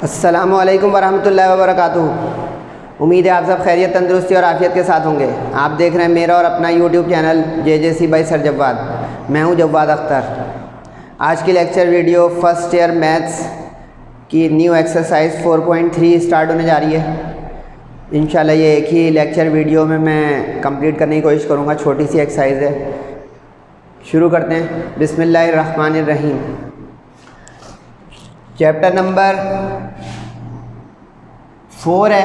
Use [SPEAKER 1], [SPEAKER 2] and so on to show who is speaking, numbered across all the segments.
[SPEAKER 1] अस्सलामुअलैकुम वरहमतुल्लाहि वबरकातुहू। उम्मीद है आप सब खैरियत, तंदुरुस्ती और आफ़ियत के साथ होंगे। आप देख रहे हैं मेरा और अपना YouTube channel JJC by sir Jawwad. मैं हूं जव्वाद अख्तर। आज की lecture video first year maths की न्यू एक्सरसाइज 4.3 स्टार्ट होने जा रही है। इंशाल्लाह ये एक ही लेक्चर वीडियो में मैं कंप्लीट करने की कोशिश करूँगा। छोटी सी एक्सरसाइज है, शुरू करते हैं। बिस्मिल्लाहिर्रहमानिर्रहीम। चैप्टर नंबर 4 है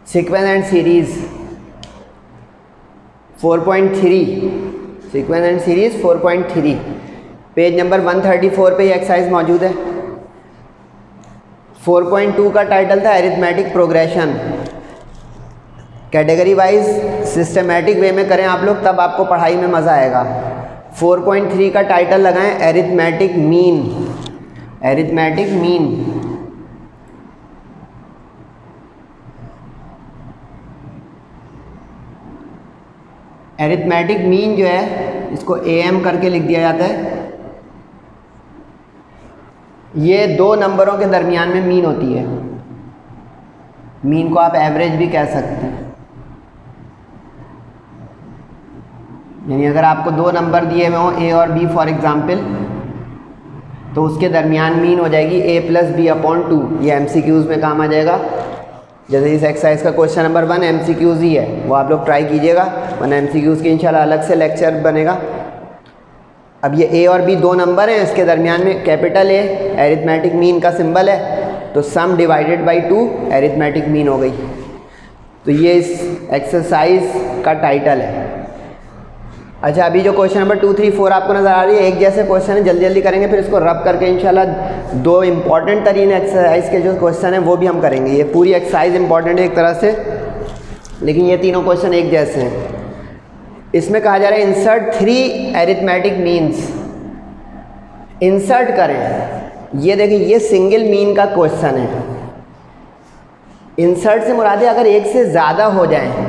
[SPEAKER 1] sequence and series 4.3। Sequence and series 4.3 page number 134 पे ये एक्सरसाइज मौजूद है। 4.2 का टाइटल था arithmetic progression. Category wise systematic way में करें आप लोग, तब आपको पढ़ाई में मज़ा आएगा। 4.3 का टाइटल लगाएं arithmetic mean. Arithmetic mean arithmetic mean जो है इसको AM करके लिख दिया जाता है। ये दो नंबरों के दरमियान में मीन होती है। मीन को आप एवरेज भी कह सकते हैं। यानी अगर आपको दो नंबर दिए हुए हों A और B फॉर एग्ज़ाम्पल, तो उसके दरमियान मीन हो जाएगी A+B/2। ये MCQs में काम आ जाएगा। जैसे इस एक्सरसाइज का क्वेश्चन नंबर 1 MCQs ही है, वो आप लोग ट्राई कीजिएगा, वरना MCQs की इंशाल्लाह अलग से लेक्चर बनेगा। अब ये A और B दो नंबर हैं, इसके दरमियान में कैपिटल A एरिथमेटिक मीन का सिंबल है, तो सम डिवाइडेड बाई 2 एरिथमेटिक मीन हो गई। तो ये इस एक्सरसाइज का टाइटल है। अच्छा, अभी जो क्वेश्चन नंबर 2, 3, 4 आपको नज़र आ रही है, एक जैसे क्वेश्चन है, जल्दी जल्दी करेंगे, फिर इसको रब करके इंशाल्लाह दो इंपॉर्टेंट तरीन एक्सरसाइज के जो क्वेश्चन हैं वो भी हम करेंगे। ये पूरी एक्सरसाइज इंपॉर्टेंट है एक तरह से, लेकिन ये तीनों क्वेश्चन एक जैसे हैं। इसमें कहा जा रहा है इंसर्ट 3 एरिथमेटिक मीन्स। इंसर्ट करें, ये देखिए ये सिंगल मीन का क्वेश्चन है। इंसर्ट से मुराद है अगर एक से ज़्यादा हो जाए।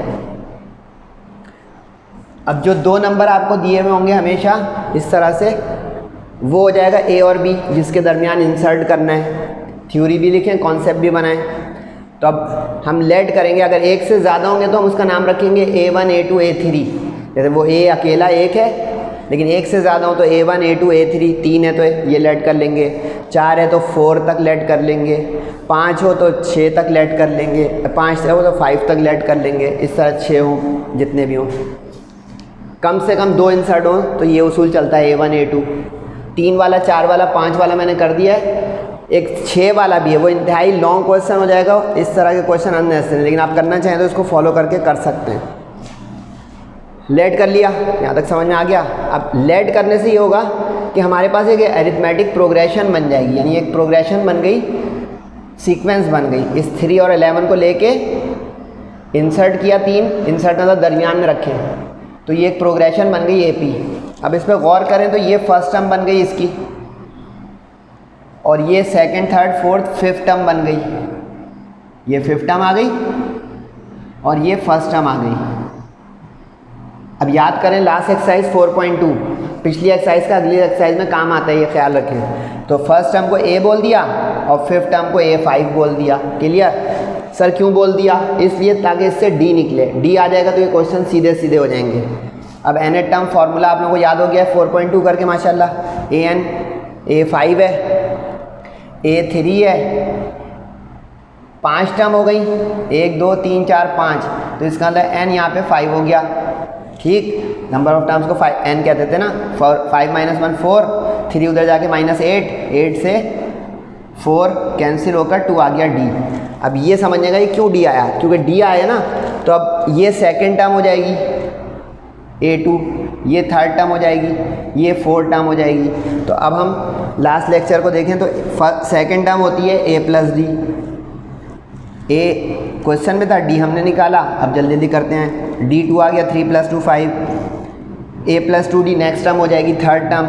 [SPEAKER 1] अब जो दो नंबर आपको दिए हुए होंगे हमेशा इस तरह से, वो हो जाएगा A और B, जिसके दरमियान इंसर्ट करना है। थ्योरी भी लिखें, कॉन्सेप्ट भी बनाएं। तो अब हम लेट करेंगे, अगर एक से ज़्यादा होंगे तो हम उसका नाम रखेंगे A1, A2, A3। जैसे वो A अकेला एक है, लेकिन एक से ज़्यादा हो तो A1, A2, A3। 3 है तो ये लेट कर लेंगे, 4 है तो 4 तक लेट कर लेंगे, 5 हो तो 6 तक लेट कर लेंगे, 5 हो तो 5 तक लेट कर लेंगे। इस तरह 6 हो, जितने भी हों, कम से कम 2 इंसर्ट हों तो ये उसूल चलता है A1, A2। 3 वाला, 4 वाला, 5 वाला मैंने कर दिया है। एक 6 वाला भी है, वो इंतहाई लॉन्ग क्वेश्चन हो जाएगा। इस तरह के क्वेश्चन अननेसेसरी, लेकिन आप करना चाहें तो इसको फॉलो करके कर सकते हैं। लेट कर लिया, यहाँ तक समझ में आ गया। अब लेट करने से ये होगा कि हमारे पास एक एरिथमेटिक प्रोग्रेशन बन जाएगी, यानी एक प्रोग्रेशन बन गई, सीक्वेंस बन गई। इस 3 और 11 को लेके इंसर्ट किया, 3 इंसर्ट मतलब दरमियान में रखे, तो ये एक प्रोग्रेशन बन गई AP। अब इस पर गौर करें तो ये फर्स्ट टर्म बन गई इसकी, और ये second, third, fourth, fifth term बन गई। ये फिफ्थ टर्म आ गई और ये फर्स्ट टर्म आ गई। अब याद करें लास्ट एक्सरसाइज 4.2, पिछली एक्सरसाइज का अगली एक्सरसाइज में काम आता है, ये ख्याल रखें। तो फर्स्ट टर्म को A बोल दिया और फिफ्थ टर्म को A5 बोल दिया। क्लियर? सर क्यों बोल दिया? इसलिए ताकि इससे D निकले। D आ जाएगा तो ये क्वेश्चन सीधे सीधे हो जाएंगे। अब nth टर्म फार्मूला आप लोगों को याद हो गया है 4.2 करके माशाल्लाह। AN A5 है, A3 है, 5 टर्म हो गई, 1, 2, 3, 4, 5, तो इसका मतलब n यहाँ पे 5 हो गया। ठीक, नंबर ऑफ टर्म्स को n कहते थे ना। 5 - 1 4, 3 उधर जाके -8, 8 से 4 कैंसिल होकर 2 आ गया D। अब ये समझिएगा ये क्यों D आया, क्योंकि D आया ना, तो अब ये सेकंड टर्म हो जाएगी A2, ये थर्ड टर्म हो जाएगी, ये फोर्थ टर्म हो जाएगी। तो अब हम लास्ट लेक्चर को देखें तो सेकंड टर्म होती है A+D। A क्वेश्चन में था, D हमने निकाला। अब जल्दी जल्दी करते हैं। D2 आ गया, 3 + 2 5, A+2D नेक्स्ट टर्म हो जाएगी थर्ड टर्म,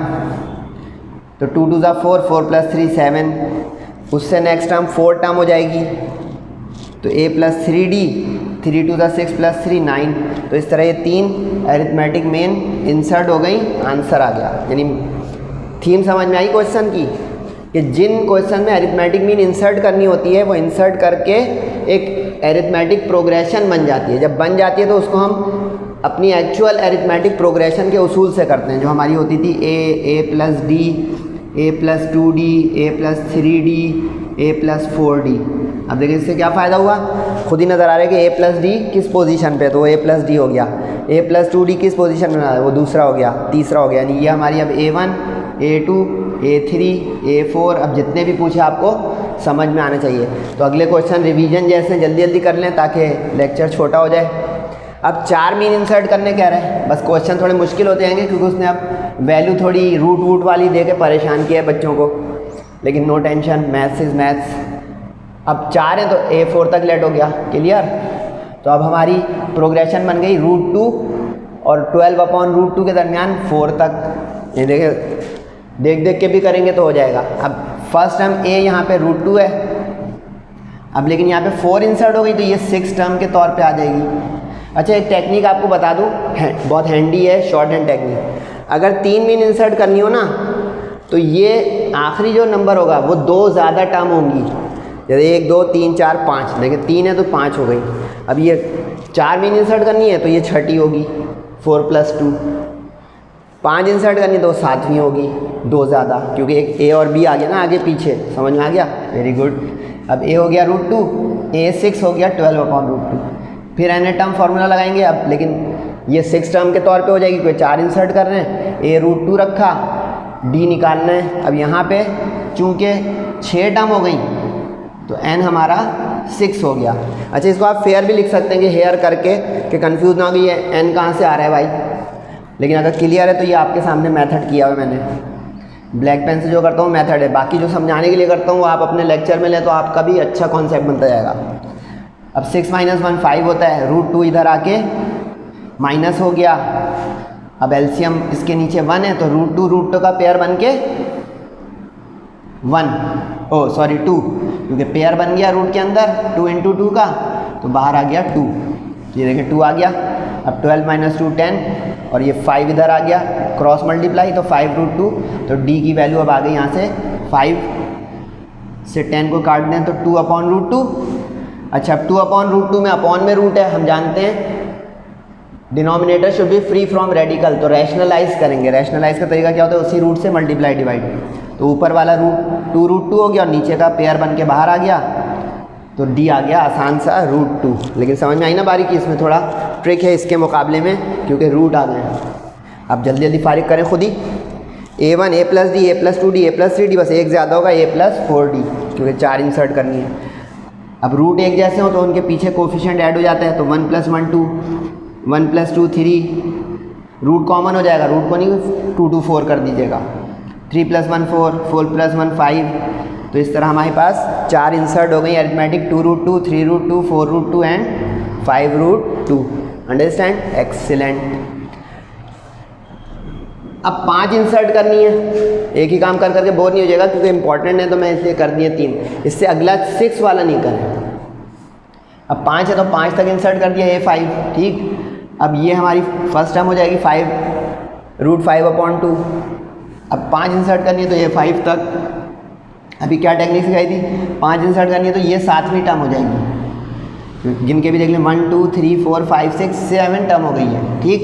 [SPEAKER 1] तो 2 2 = 4, 4 + 3 7, उससे नेक्स्ट टर्म फोर्थ टर्म हो जाएगी, तो A+3D, 3 2 = 6 + 3 9। तो इस तरह ये 3 एरिथमेटिक मीन इंसर्ट हो गई, आंसर आ गया। यानी थीम समझ में आई क्वेश्चन की। कि जिन क्वेश्चन में अरिथमेटिक मीन इंसर्ट करनी होती है वो इंसर्ट करके एक अरिथमेटिक प्रोग्रेशन बन जाती है। जब बन जाती है तो उसको हम अपनी एक्चुअल अरिथमेटिक प्रोग्रेशन के उसूल से करते हैं, जो हमारी होती थी ए प्लस डी, ए प्लस 2d, ए प्लस 3d, ए प्लस 4d। अब देखिए इससे क्या फ़ायदा हुआ, खुद ही नज़र आ रहा है कि ए प्लस डी किस पोजीशन पे, तो ए प्लस डी हो गया। ए प्लस 2d किस पोजीशन में है, वो दूसरा हो गया, तीसरा हो गया। यानी ये हमारी अब A1, A2, A3, A4, अब जितने भी पूछे आपको समझ में आना चाहिए। तो अगले क्वेश्चन रिवीजन जैसे जल्दी जल्दी कर लें ताकि लेक्चर छोटा हो जाए। अब 4 मीन इंसर्ट करने कह रहे हैं, बस क्वेश्चन थोड़े मुश्किल होते जाएंगे क्योंकि उसने अब वैल्यू थोड़ी रूट वूट वाली दे के परेशान किया है बच्चों को, लेकिन no tension, maths is maths. अब 4 हैं तो A4 तक लेट हो गया, क्लियर। तो अब हमारी प्रोग्रेशन बन गई √2 और 12/√2 के दरमियान 4 तक। ये देखिए देख देख के भी करेंगे तो हो जाएगा। अब फर्स्ट टर्म A यहाँ पे √2 है, अब लेकिन यहाँ पे 4 इंसर्ट हो गई तो ये 6 टर्म के तौर पे आ जाएगी। अच्छा एक टेक्निक आपको बता दूँ, बहुत हैंडी है, शॉर्ट हैंड टेक्निक। अगर 3 मीन इंसर्ट करनी हो ना तो ये आखिरी जो नंबर होगा वो 2 ज़्यादा टर्म होंगी, जैसे 1 2 3 4 5, देखिए 3 है तो 5 हो गई। अब ये 4 मीन इंसर्ट करनी है तो ये 6ठी होगी, 4 + 2। 5 इंसर्ट करनी है तो 7वीं होगी, 2 ज़्यादा, क्योंकि एक A और B आ गया ना आगे पीछे, समझ में आ गया, वेरी गुड। अब A हो गया √2, A6 हो गया 12/√2। फिर एन टर्म फार्मूला लगाएंगे अब, लेकिन ये 6 टर्म के तौर पे हो जाएगी क्योंकि 4 इंसर्ट कर रहे हैं। A √2 रखा, D निकालना है। अब यहाँ पे चूँकि 6 टर्म हो गई तो n हमारा 6 हो गया। अच्छा इसको आप फेयर भी लिख सकते हैं कि हेयर करके, कि कंफ्यूज ना हो गई है n कहाँ से आ रहा है भाई। लेकिन अगर क्लियर है तो ये आपके सामने मेथड किया हुआ मैंने, ब्लैक पेन से जो करता हूँ मेथड है, बाकी जो समझाने के लिए करता हूँ वो आप अपने लेक्चर में लें तो आपका भी अच्छा कॉन्सेप्ट बनता जाएगा। अब 6 - 1 5 होता है, √2 इधर आके माइनस हो गया। अब एलसीएम इसके नीचे 1 है तो √2 का पेयर बन के 2, क्योंकि पेयर बन गया रूट के अंदर 2 × 2 का, तो बाहर आ गया 2। ये देखिए 2 आ गया। अब 12 - 2 10 और ये 5 इधर आ गया, क्रॉस मल्टीप्लाई तो 5 √2, तो d की वैल्यू अब आ गई यहाँ से 5 से 10 को काट दें तो 2/√2। अच्छा अब 2/√2 में अपॉन में रूट है, हम जानते हैं denominator should be free from radical, तो रैशनलाइज करेंगे। रैशनलाइज का तरीका क्या होता है, उसी रूट से मल्टीप्लाई डिवाइड, तो ऊपर वाला रूट 2 √2 हो गया और नीचे का पेयर बन के बाहर आ गया, तो d आ गया आसान सा √2। लेकिन समझ में आई ना बारीकी, इसमें थोड़ा ट्रिक है इसके मुकाबले में क्योंकि रूट आ गए। अब जल्दी जल्दी फारिग करें खुद ही। A1 A + D, A + 2D, A + 3D, बस एक ज़्यादा होगा A + 4D, क्योंकि 4 इंसर्ट करनी है। अब रूट एक जैसे हो तो उनके पीछे कोफिशिएंट ऐड हो जाता है, तो 1 + 1 2, 1 + 2 3, रूट कॉमन हो जाएगा, रूट को नहीं 2 2 4 कर दीजिएगा, 3 + 1 4, 4 + 1 5। तो इस तरह हमारे पास 4 इंसर्ट हो गई अरिथमेटिक, 2 √2, 3 √2, 4 √2 एंड 5 √2। Understand, excellent. अब 5 इंसर्ट करनी है, एक ही काम कर करके बोर नहीं हो जाएगा क्योंकि इंपॉर्टेंट है, तो मैं इसलिए कर दिए 3। इससे अगला 6 वाला नहीं करें। अब 5 है तो 5 तक इंसर्ट कर दिया A5, ठीक। अब ये हमारी फर्स्ट टर्म हो जाएगी 5 √5/2। अब 5 इंसर्ट करनी है तो ये 5 तक। अभी क्या टेक्निक सिखाई थी, 5 इंसर्ट करनी है तो ये 7वीं टर्म हो जाएगी, गिन के भी देख लें 1 2 3 4 5 6 7 टर्म हो गई है, ठीक।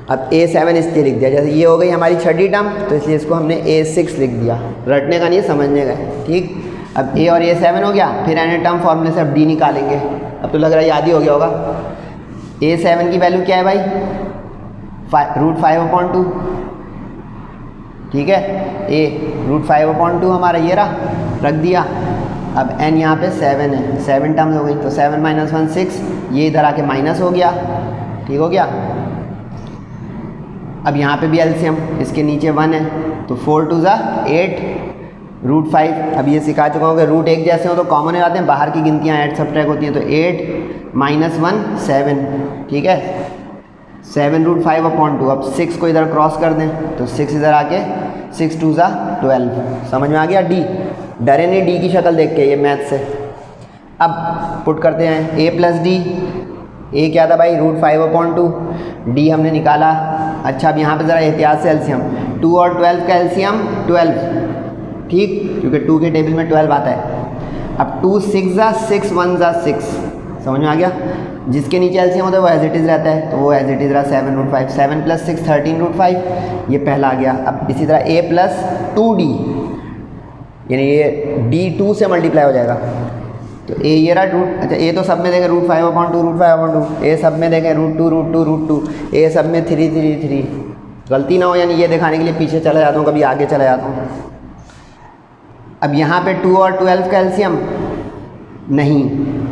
[SPEAKER 1] अब A7 इसलिए लिख दिया, जैसे ये हो गई हमारी 6ठी टर्म तो इसलिए इसको हमने A6 लिख दिया, रटने का नहीं समझने का, ठीक। अब A और A7 हो गया, फिर एन टर्म फॉर्मूले से अब D निकालेंगे। अब तो लग रहा है याद ही हो गया होगा। A7 की वैल्यू क्या है भाई, √5/2, ठीक है। A √5/2 हमारा ये रहा, रख दिया। अब n यहाँ पे 7 है, 7 टर्म्स हो गई, तो 7 - 1 6, ये इधर आके माइनस हो गया, ठीक हो गया। अब यहाँ पे भी एलसीएम, इसके नीचे 1 है तो 4 2 8 √5। अब ये सिखा चुका हूँ कि रूट एक जैसे हो तो कॉमन हो जाते हैं, बाहर की गिनतियाँ ऐड सब्ट्रैक्ट होती हैं, तो 8 - 1 7, ठीक है। 7 √5/2। अब 6 को इधर क्रॉस कर दें तो 6 इधर आके 6 2 12। समझ में आ गया। D डरे नहीं D की शक्ल देख के, ये मैथ से। अब पुट करते हैं A + D। A क्या था भाई, √5/2, D हमने निकाला। अच्छा अब यहाँ पे ज़रा एहतियात से एलसीएम, 2 और 12 का एलसीएम 12, ठीक, क्योंकि 2 के टेबल में 12 आता है। अब 2 6 ज़ा 6 1 ज़ा 6, समझ में आ गया। जिसके नीचे एलसीएम होता है वो एज इट इज़ रहता है, तो वो एज इट इज़ रहा 7√5, 7 + 6 13√5, ये पहला आ गया। अब इसी तरह a + 2d, यानी ये d2 से मल्टीप्लाई हो जाएगा, तो a ये रहा रूट, अच्छा a तो सब में देखें √5/2, √5/2, a सब में देखें √2 √2 √2, a सब में 3 3 3, गलती ना हो, यानी ये दिखाने के लिए पीछे चला जाता हूँ, कभी आगे चला जाता हूँ। अब यहाँ पे 2 और 12 का एलसीएम नहीं,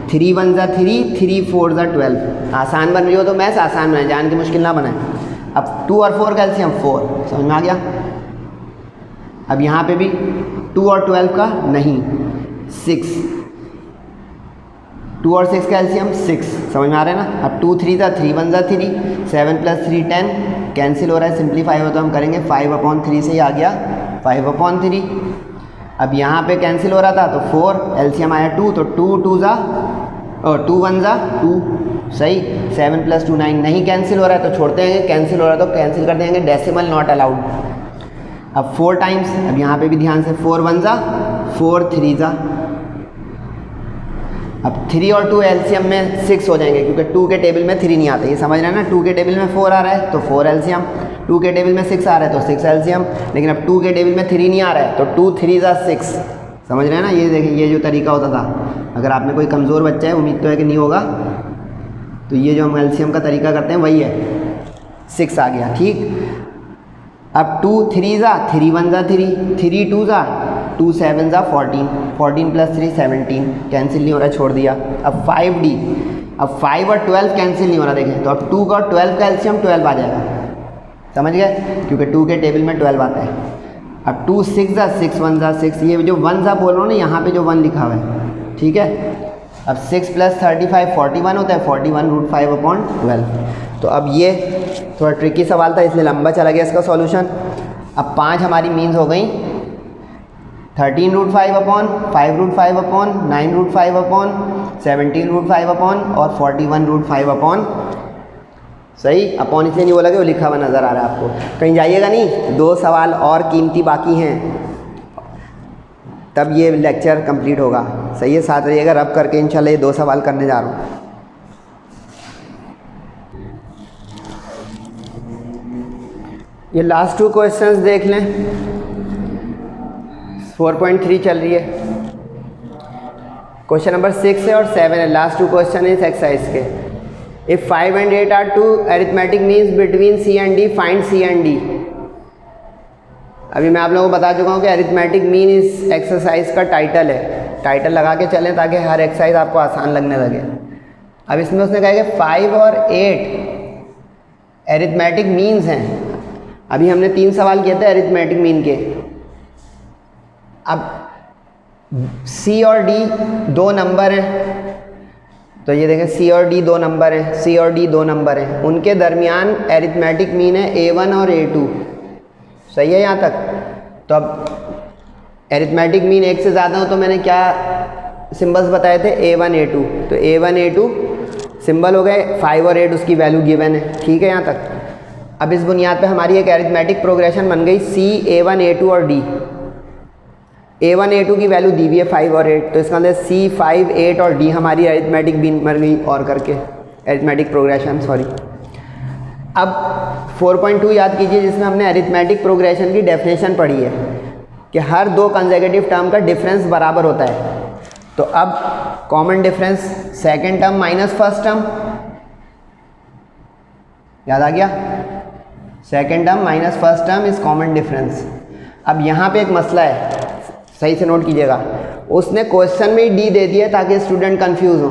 [SPEAKER 1] 3 1 ज़ा 3, 3 4 ज़ा 12, आसान बन रही हो तो मैथ्स आसान बनाए, जान के मुश्किल ना बनाए। अब 2 और 4 का एलसीएम 4, समझ में आ गया। अब यहाँ पे भी 2 और 12 का नहीं, 6, 2 और 6 का एलसीएम 6, समझ में आ रहा है ना। अब 2 3 ज़ा 3, 1 ज़ा 3, 7 + 3 10, कैंसिल हो रहा है, सिंप्लीफाई हो तो हम करेंगे 5/3 से ही आ गया 5/3। अब यहाँ पे कैंसिल हो रहा था तो 4, एलसीएम आया 2, तो 2 2 ज़ा और 2 1 ज़ा 2, सही। 7 + 2 9, नहीं कैंसिल हो रहा है तो छोड़ते हैं, कैंसिल हो रहा है तो कैंसिल कर देंगे, डेसिमल नॉट अलाउड। अब 4 टाइम्स, अब यहाँ पे भी ध्यान से 4 1 ज़ा 4 3 ज़ा, अब 3 और 2 एलसीएम में 6 हो जाएंगे, क्योंकि 2 के टेबल में 3 नहीं आता, ये समझ रहे हैं ना। 2 के टेबल में 4 आ रहा है तो 4 एलसीएम, 2 के टेबल में 6 आ रहा है तो 6 एलसीएम, लेकिन अब 2 के टेबल में 3 नहीं आ रहा है तो 2 3 ज़ा 6, समझ रहे हैं ना। ये देखिए, ये जो तरीका होता था, अगर आप में कोई कमज़ोर बच्चा है, उम्मीद तो है कि नहीं होगा, तो ये जो हम एलसीएम का तरीका करते हैं वही है, 6 आ गया, ठीक। अब 2 3 ज़ा 3 1 ज़ा 3, 3 2 ज़ा 2 7 ज़ा 14, 14 + 3 17, कैंसिल नहीं हो रहा, छोड़ दिया। अब 5d, अब 5 और 12 कैंसिल नहीं हो रहा, देखें तो अब 2 का और 12 का एलसीएम 12 आ जाएगा, समझ गए, क्योंकि 2 के टेबल में 12 आता है। अब 2 6 ज़ा 6 1 ज़ा 6, ये जो 1 ज़ा बोल रहा हूँ ना, यहाँ पे जो 1 लिखा हुआ है, ठीक है। अब 6 + 35 41 होता है, 41 √5/12। तो अब ये थोड़ा ट्रिकी सवाल था, इसलिए लंबा चला गया इसका सॉल्यूशन। अब 5 हमारी मीन्स हो गई 13 √5/5, 5 √5/, 9 √5/, 17 √5/, और 41 √5/, सही। अपॉन इसलिए नहीं बोला कि वो लिखा हुआ नज़र आ रहा है आपको, कहीं जाइएगा नहीं, 2 सवाल और कीमती बाकी हैं, तब ये लेक्चर कंप्लीट होगा, सही है। साथ रहिएगा, रब करके इंशाल्लाह ये 2 सवाल करने जा रहा हूँ। ये लास्ट 2 क्वेश्चंस देख लें, 4.3 चल रही है, क्वेश्चन नंबर 6 है और 7 है, लास्ट 2 क्वेश्चन है इस एक्सरसाइज के। If 5 and 8 are 2 arithmetic means between C and D, find C and D। अभी मैं आप लोगों को बता चुका हूँ कि अरिथमेटिक मीन इस एक्सरसाइज का टाइटल है, टाइटल लगा के चलें ताकि हर एक्सरसाइज आपको आसान लगने लगे। अब इसमें उसने कहा कि 5 और 8 अरिथमेटिक मीन्स हैं। अभी हमने 3 सवाल किए थे अरिथमेटिक मीन के। अब C और D 2 नंबर हैं, तो ये देखें C और D 2 नंबर हैं, C और D 2 नंबर हैं, उनके दरमियान अरिथमेटिक मीन है A1 और A2, सही है यहाँ तक। तो अब अरिथमेटिक मीन 1 से ज़्यादा हो तो मैंने क्या सिंबल्स बताए थे, A1 A2, तो A1 A2 सिंबल हो गए, 5 और 8 उसकी वैल्यू गिवन है, ठीक है यहाँ तक। अब इस बुनियाद पे हमारी एक अरिथमेटिक प्रोग्रेशन बन गई C A1 A2 और D। A1 A2 की वैल्यू दी हुई है 5 और 8, तो इसका अंदर C 5 8 और D हमारी अरिथमेटिक बीन बन गई और करके अरिथमेटिक प्रोग्रेशन, सॉरी। अब 4.2 याद कीजिए, जिसमें हमने अरिथमेटिक प्रोग्रेशन की डेफिनेशन पढ़ी है कि हर 2 कंसेक्यूटिव टर्म का डिफरेंस बराबर होता है। तो अब common difference second term minus first term, याद आ गया, second term minus first term is common difference. अब यहाँ पे एक मसला है, सही से नोट कीजिएगा, उसने क्वेश्चन में ही डी दे दिया ताकि स्टूडेंट कंफ्यूज हो,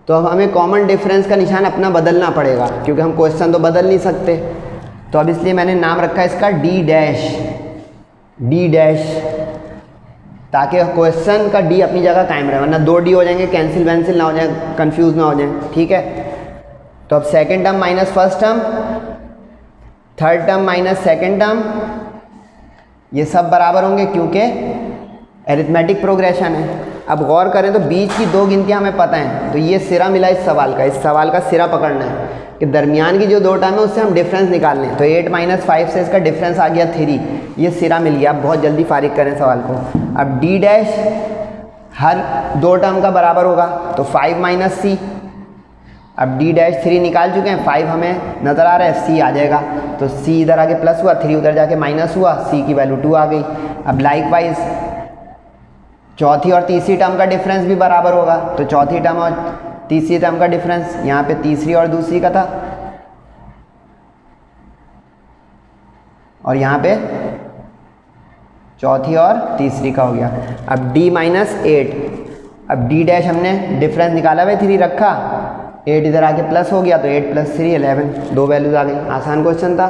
[SPEAKER 1] तो अब हमें कॉमन डिफरेंस का निशान अपना बदलना पड़ेगा, क्योंकि हम क्वेश्चन तो बदल नहीं सकते। तो अब इसलिए मैंने नाम रखा है इसका डी डैश, ताकि क्वेश्चन का डी अपनी जगह कायम रहे, वरना 2 डी हो जाएंगे, कैंसिल वैंसिल ना हो जाए, कंफ्यूज ना हो जाए, ठीक है। तो अब second term minus first term, third term minus second term, ये सब बराबर होंगे क्योंकि अरिथमेटिक प्रोग्रेशन है। अब गौर करें तो बीच की दो गिनतियाँ हमें पता हैं, तो ये सिरा मिला इस सवाल का सिरा पकड़ना है कि दरमियान की जो दो टर्म है उससे हम डिफरेंस निकाल लें। तो 8 - 5 से इसका डिफरेंस आ गया 3, ये सिरा मिल गया। आप बहुत जल्दी फारिग करें सवाल को। अब डी डैश हर दो टर्म का बराबर होगा, तो 5 - c। अब डी डैश 3 निकाल चुके हैं, 5 हमें नज़र आ रहा है, c आ जाएगा। तो c इधर आके प्लस हुआ, 3 उधर जाके माइनस हुआ, c की वैल्यू 2 आ गई। अब लाइकवाइज चौथी और तीसरी टर्म का डिफरेंस भी बराबर होगा, तो चौथी टर्म और तीसरी टर्म का डिफरेंस यहाँ पे तीसरी और दूसरी का था, और यहाँ पे चौथी और तीसरी का हो गया। अब d - 8, अब d डैश हमने डिफरेंस निकाला हुआ 3 रखा, 8 इधर आके प्लस हो गया, तो 8 + 3 11, दो वैल्यूज आ गई। आसान क्वेश्चन था,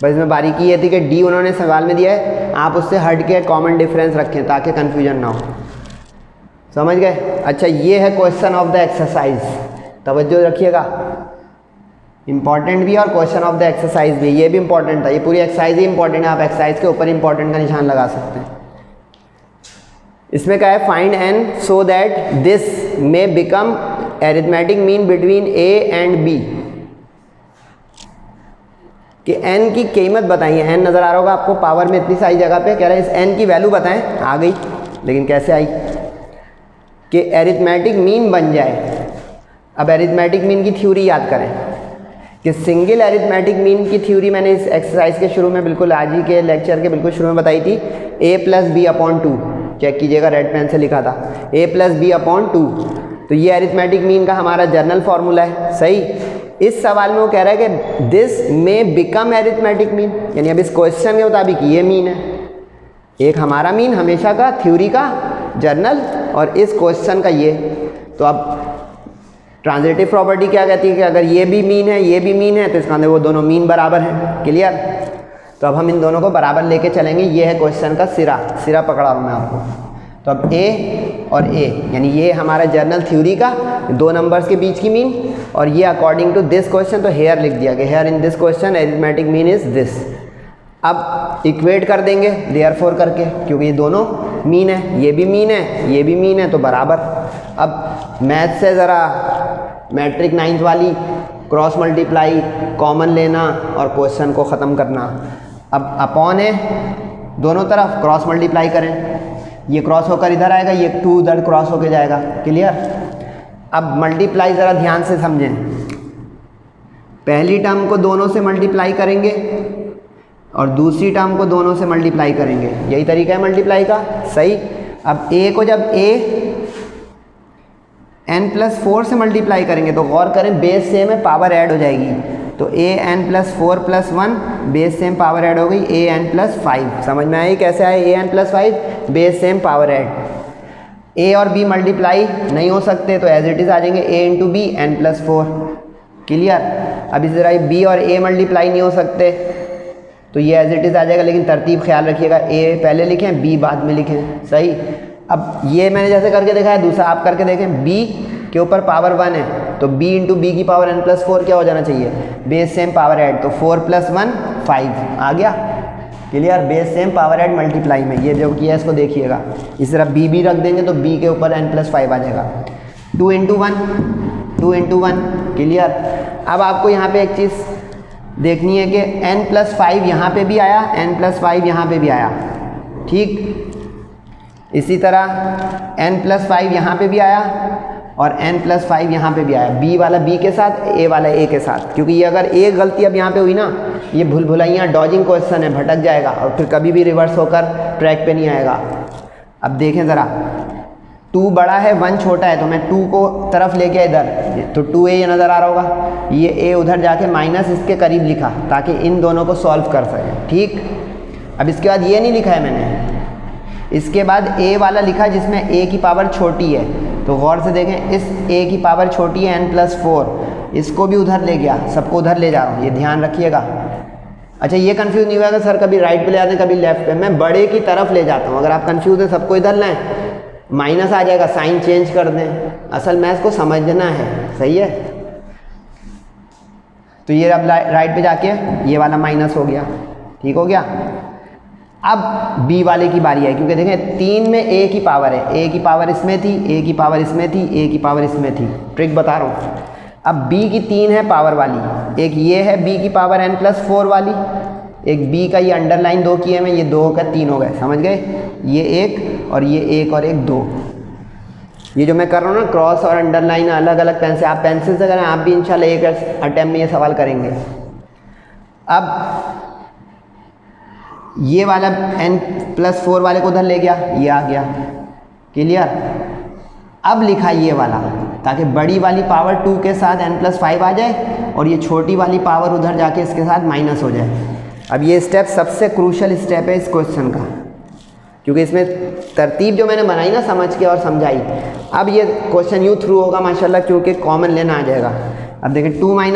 [SPEAKER 1] बस इसमें बारीकी ये थी कि d उन्होंने सवाल में दिया है, आप उससे हट के कॉमन डिफरेंस रखें ताकि कन्फ्यूजन ना हो। समझ गए? अच्छा, ये है क्वेश्चन ऑफ द एक्सरसाइज, तवज्जो रखिएगा, इंपॉर्टेंट भी है और क्वेश्चन ऑफ द एक्सरसाइज भी, ये भी इंपॉर्टेंट था। ये पूरी एक्सरसाइज ही इंपॉर्टेंट है, आप एक्सरसाइज के ऊपर इंपॉर्टेंट का निशान लगा सकते हैं। इसमें क्या है, find n so that this may become arithmetic mean between a and b, कि n की कीमत बताइए। n नज़र आ रहा होगा आपको पावर में इतनी सारी जगह पे, कह रहा है इस n की वैल्यू बताएं। आ गई, लेकिन कैसे आई कि अरिथमेटिक मीन बन जाए। अब अरिथमेटिक मीन की थ्योरी याद करें कि सिंगल अरिथमेटिक मीन की थ्योरी मैंने इस एक्सरसाइज के शुरू में, बिल्कुल आज ही के लेक्चर के बिल्कुल शुरू में बताई थी, a + b/2। चेक कीजिएगा, रेड पेन से लिखा था a + b/2। तो ये अरिथमेटिक मीन का हमारा जर्नल फार्मूला है, सही। इस सवाल में वो कह रहा है कि दिस में बिकम अरिथमेटिक मीन, यानी अब इस क्वेश्चन के मुताबिक ये मीन है, एक हमारा मीन हमेशा का थ्योरी का जर्नल, और इस क्वेश्चन का ये। तो अब ट्रांजिटिव प्रॉपर्टी क्या कहती है कि अगर ये भी मीन है, ये भी मीन है, तो इसका अंदर वो दोनों मीन बराबर हैं। क्लियर? तो अब हम इन दोनों को बराबर लेके चलेंगे। ये है क्वेश्चन का सिरा पकड़ा हूँ मैं आपको। तो अब a और a, यानी ये हमारा जर्नल थ्योरी का दो नंबर्स के बीच की मीन, और ये अकॉर्डिंग टू दिस क्वेश्चन, तो हेयर लिख दिया कि here in this question arithmetic mean is this. अब इक्वेट कर देंगे देयरफॉर करके, क्योंकि ये दोनों मीन है, ये भी मीन है, ये भी मीन है, तो बराबर। अब मैथ से ज़रा मैट्रिक 9th वाली क्रॉस मल्टीप्लाई कॉमन लेना और क्वेश्चन को ख़त्म करना। अब अपॉन है दोनों तरफ, क्रॉस मल्टीप्लाई करें, ये क्रॉस होकर इधर आएगा, ये 2 उधर क्रॉस होकर जाएगा। क्लियर? अब मल्टीप्लाई ज़रा ध्यान से समझें, पहली टर्म को दोनों से मल्टीप्लाई करेंगे और दूसरी टर्म को दोनों से मल्टीप्लाई करेंगे, यही तरीका है मल्टीप्लाई का, सही। अब a को जब a n+4 से मल्टीप्लाई करेंगे तो गौर करें बेस सेम है, पावर ऐड हो जाएगी, तो a n+4 + 1, base same power add हो गई a n+5। समझ में आई कैसे आए a n+5, base same power add. a और b मल्टीप्लाई नहीं हो सकते, तो एज इट इज़ आ जाएंगे a × b n+4। क्लियर? अब इसी तरह b और a मल्टीप्लाई नहीं हो सकते, तो ये एज इट इज़ आ जाएगा, लेकिन तरतीब ख्याल रखिएगा, a पहले लिखें b बाद में लिखें, सही। अब ये मैंने जैसे करके दिखाया, दूसरा आप करके देखें, b के ऊपर पावर 1 है, तो b × b की पावर n+4 क्या हो जाना चाहिए, बेस सेम पावर ऐड, तो 4 + 1 5 आ गया। Clear? Base same power add multiply में ये जो किया इसको देखिएगा। इस तरह b भी रख देंगे तो b के ऊपर n+5 आ जाएगा। 2 × 1 क्लियर? अब आपको यहाँ पे एक चीज़ देखनी है कि n+5 यहाँ पे भी आया, n+5 यहाँ पे भी आया, ठीक। इसी तरह n+5 यहाँ पे भी आया और n+5 यहाँ पे भी आया, b वाला b के साथ, a वाला a के साथ, क्योंकि ये अगर एक गलती अब यहाँ पे हुई ना, ये भूल-भुलैया डॉजिंग क्वेश्चन है, भटक जाएगा और फिर कभी भी रिवर्स होकर ट्रैक पे नहीं आएगा। अब देखें ज़रा, 2 बड़ा है 1 छोटा है, तो मैं 2 को तरफ लेके इधर, तो 2a ये नज़र आ रहा होगा, ये a उधर जाके माइनस इसके करीब लिखा ताकि इन दोनों को सॉल्व कर सकें, ठीक। अब इसके बाद ये नहीं लिखा है मैंने, इसके बाद a वाला लिखा जिसमें a की पावर छोटी है, तो गौर से देखें, इस a की पावर छोटी है n+4, इसको भी उधर ले गया, सबको उधर ले जा रहा हूँ, ये ध्यान रखिएगा। अच्छा, ये कंफ्यूज नहीं हुआ कि सर कभी राइट पे ले जाते हैं कभी लेफ्ट पे, मैं बड़े की तरफ ले जाता हूँ। अगर आप कंफ्यूज हैं सबको इधर लाएं, माइनस आ जाएगा, साइन चेंज कर दें, असल मैथ्स को समझना है, सही है। तो ये अब राइट पे जाके ये वाला माइनस हो गया, ठीक हो गया। अब बी वाले की बारी है, क्योंकि देखें 3 में ए की पावर है, ए की पावर इसमें थी, ए की पावर इसमें थी, ए की पावर इसमें थी, ट्रिक बता रहा हूँ। अब बी की 3 है पावर वाली, एक ये है बी की पावर n+4 वाली, एक बी का ये अंडरलाइन 2 किए में, ये 2 का 3 हो गए, समझ गए, ये एक और ये एक और एक 2। ये जो मैं कर रहा हूँ ना क्रॉस और अंडरलाइन अलग अलग पेन से, आप पेंसिल से करें, आप भी इंशाल्लाह एक अटैम्प्ट में ये सवाल करेंगे। अब ये वाला n+4 वाले को उधर ले गया, ये आ गया, क्लियर। अब लिखा ये वाला, ताकि बड़ी वाली पावर 2 के साथ n+5 आ जाए और ये छोटी वाली पावर उधर जाके इसके साथ माइनस हो जाए। अब ये स्टेप सबसे क्रूशल स्टेप है इस क्वेश्चन का, क्योंकि इसमें तरतीब जो मैंने बनाई ना समझ के और समझाई, अब ये क्वेश्चन यूँ थ्रू होगा माशाल्लाह, क्योंकि कॉमन लेना आ जाएगा। अब देखें 2 - 1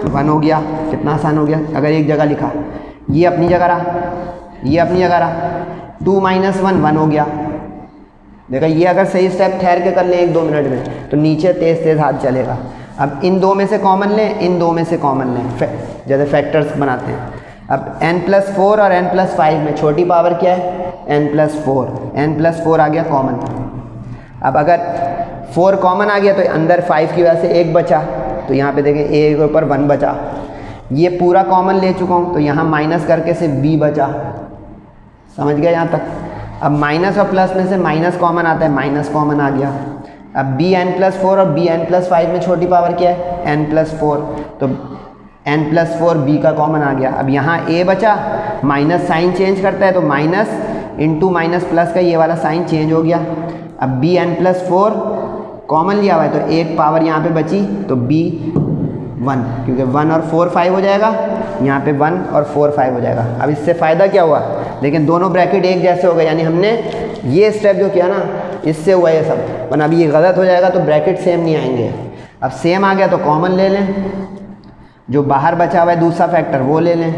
[SPEAKER 1] 1 हो गया, कितना आसान हो गया। अगर एक जगह लिखा, ये अपनी जगह रहा, ये अपनी जगह रहा, 2 - 1 1 हो गया। देखा, ये अगर सही स्टेप ठहर के कर लें 1-2 मिनट में तो नीचे तेज़ तेज़ हाथ चलेगा। अब इन 2 में से कॉमन लें, इन 2 में से कॉमन लें, जैसे फैक्टर्स बनाते हैं। अब n+4 और n+5 में छोटी पावर क्या है, n+4, n+4 आ गया कॉमन। अब अगर 4 कॉमन आ गया तो अंदर 5 की वजह से 1 बचा, तो यहाँ पे देखें a के ऊपर 1 बचा। ये पूरा कॉमन ले चुका हूँ तो यहाँ माइनस करके से b बचा, समझ गया यहाँ तक। अब माइनस और प्लस में से माइनस कॉमन आता है, माइनस कॉमन आ गया। अब bn+4 और bn+5 में छोटी पावर क्या है, n+4, तो n+4 b का कॉमन आ गया। अब यहाँ a बचा, माइनस साइन चेंज करता है तो माइनस इंटू माइनस प्लस का ये वाला साइन चेंज हो गया। अब bn+4 कॉमन लिया हुआ है तो एक पावर यहाँ पे बची तो b1, क्योंकि 1 और 4 5 हो जाएगा, यहाँ पे 1 और 4 5 हो जाएगा। अब इससे फ़ायदा क्या हुआ, लेकिन दोनों ब्रैकेट एक जैसे हो गए, यानी हमने ये स्टेप जो किया ना इससे हुआ ये सब, वरना अभी ये गलत हो जाएगा तो ब्रैकेट सेम नहीं आएंगे। अब सेम आ गया तो कॉमन ले लें, जो बाहर बचा हुआ है दूसरा फैक्टर वो ले लें।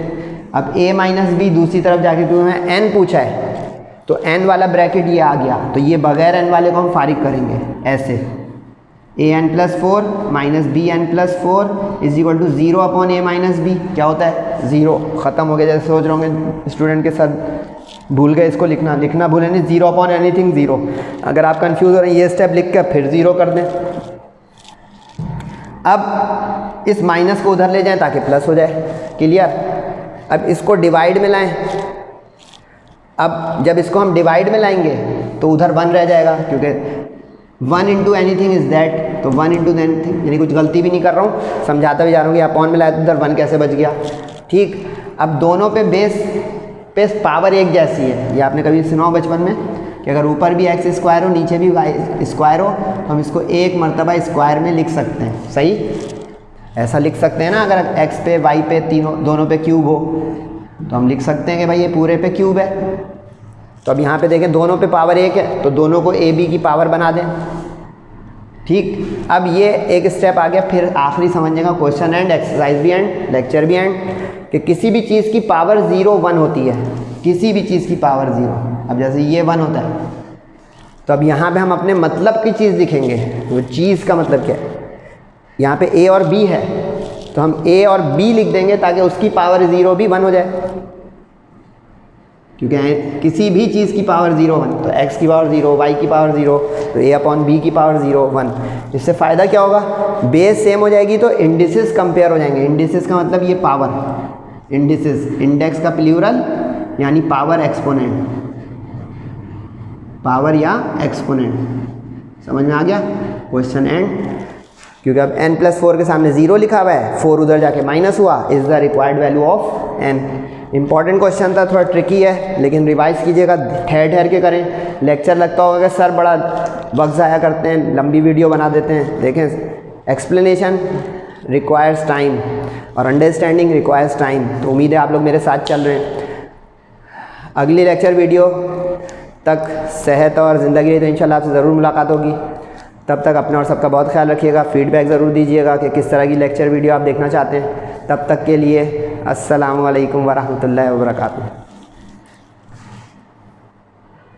[SPEAKER 1] अब a - b दूसरी तरफ जाके, क्योंकि मैं n पूछा है तो n वाला ब्रैकेट ये आ गया, तो ये बगैर n वाले को हम फारिग करेंगे ऐसे, an+4 - bn+4 = 0 upon a - b, क्या होता है 0, ख़त्म हो गया। जैसे सोच रहे होंगे स्टूडेंट के साथ भूल गए इसको लिखना भूलें नहीं, 0 अपॉन एनीथिंग 0। अगर आप कंफ्यूज हो रहे हैं ये स्टेप लिख कर फिर 0 कर दें। अब इस माइनस को उधर ले जाएं ताकि प्लस हो जाए, क्लियर। अब इसको डिवाइड में लाएं, अब जब इसको हम डिवाइड में लाएंगे तो उधर 1 रह जाएगा, क्योंकि 1 इंटू एनीथिंग इज़ दैट, तो 1 इंटू एनीथिंग, यानी कुछ गलती भी नहीं कर रहा हूँ, समझाता भी जा रहा हूँ कि अपॉन में लाया तो उधर 1 कैसे बच गया, ठीक। अब दोनों पे बेस पे पावर एक जैसी है, ये आपने कभी सुना हो बचपन में कि अगर ऊपर भी x² हो नीचे भी y² हो तो हम इसको एक मरतबा स्क्वायर में लिख सकते हैं, सही ऐसा लिख सकते हैं ना। अगर x पे y पे दोनों पे क्यूब हो तो हम लिख सकते हैं कि भाई ये पूरे पे क्यूब है। तो अब यहाँ पे देखें दोनों पे पावर 1 है तो दोनों को a b की पावर बना दें, ठीक। अब ये एक स्टेप आ गया, फिर आखिरी समझने का क्वेश्चन एंड, एक्सरसाइज भी एंड, लेक्चर भी एंड, कि किसी भी चीज़ की पावर 0 1 होती है, किसी भी चीज़ की पावर 0। अब जैसे ये 1 होता है तो अब यहाँ पे हम अपने मतलब की चीज़ लिखेंगे, वो चीज़ का मतलब क्या है। यहाँ पे a और b है तो हम a और b लिख देंगे ताकि उसकी पावर 0 भी 1 हो जाए, क्योंकि किसी भी चीज़ की पावर 0 1, तो x की पावर 0, y की पावर 0, तो a अपॉन b की पावर 0 1। इससे फ़ायदा क्या होगा, बेस सेम हो जाएगी तो इंडिसेस कंपेयर हो जाएंगे। इंडिसेस का मतलब ये पावर, इंडिसेस इंडेक्स का प्लूरल यानी पावर एक्सपोनेंट, पावर या एक्सपोनेंट, समझ में आ गया क्वेश्चन एंड। क्योंकि अब n+4 के सामने 0 लिखा हुआ है, 4 उधर जाके माइनस हुआ, is the required value of n। Important question था, थोड़ा ट्रिकी है, लेकिन रिवाइज कीजिएगा, ठहर ठहर के करें। लेक्चर लगता होगा कि सर बड़ा वक्त ज़ाया करते हैं, लंबी वीडियो बना देते हैं, देखें एक्सप्लेनेशन रिक्वायर्स टाइम और अंडरस्टैंडिंग रिक्वायर्स टाइम। तो उम्मीद है आप लोग मेरे साथ चल रहे हैं। अगली लेक्चर वीडियो तक सेहत और ज़िंदगी रही तो इंशाल्लाह आपसे ज़रूर मुलाकात होगी। तब तक अपने और सबका बहुत ख्याल रखिएगा। फीडबैक ज़रूर दीजिएगा कि किस तरह की लेक्चर वीडियो आप देखना चाहते हैं। तब तक के लिए अस्सलामु अलैकुम वरहमतुल्लाहि वबरकातुहू।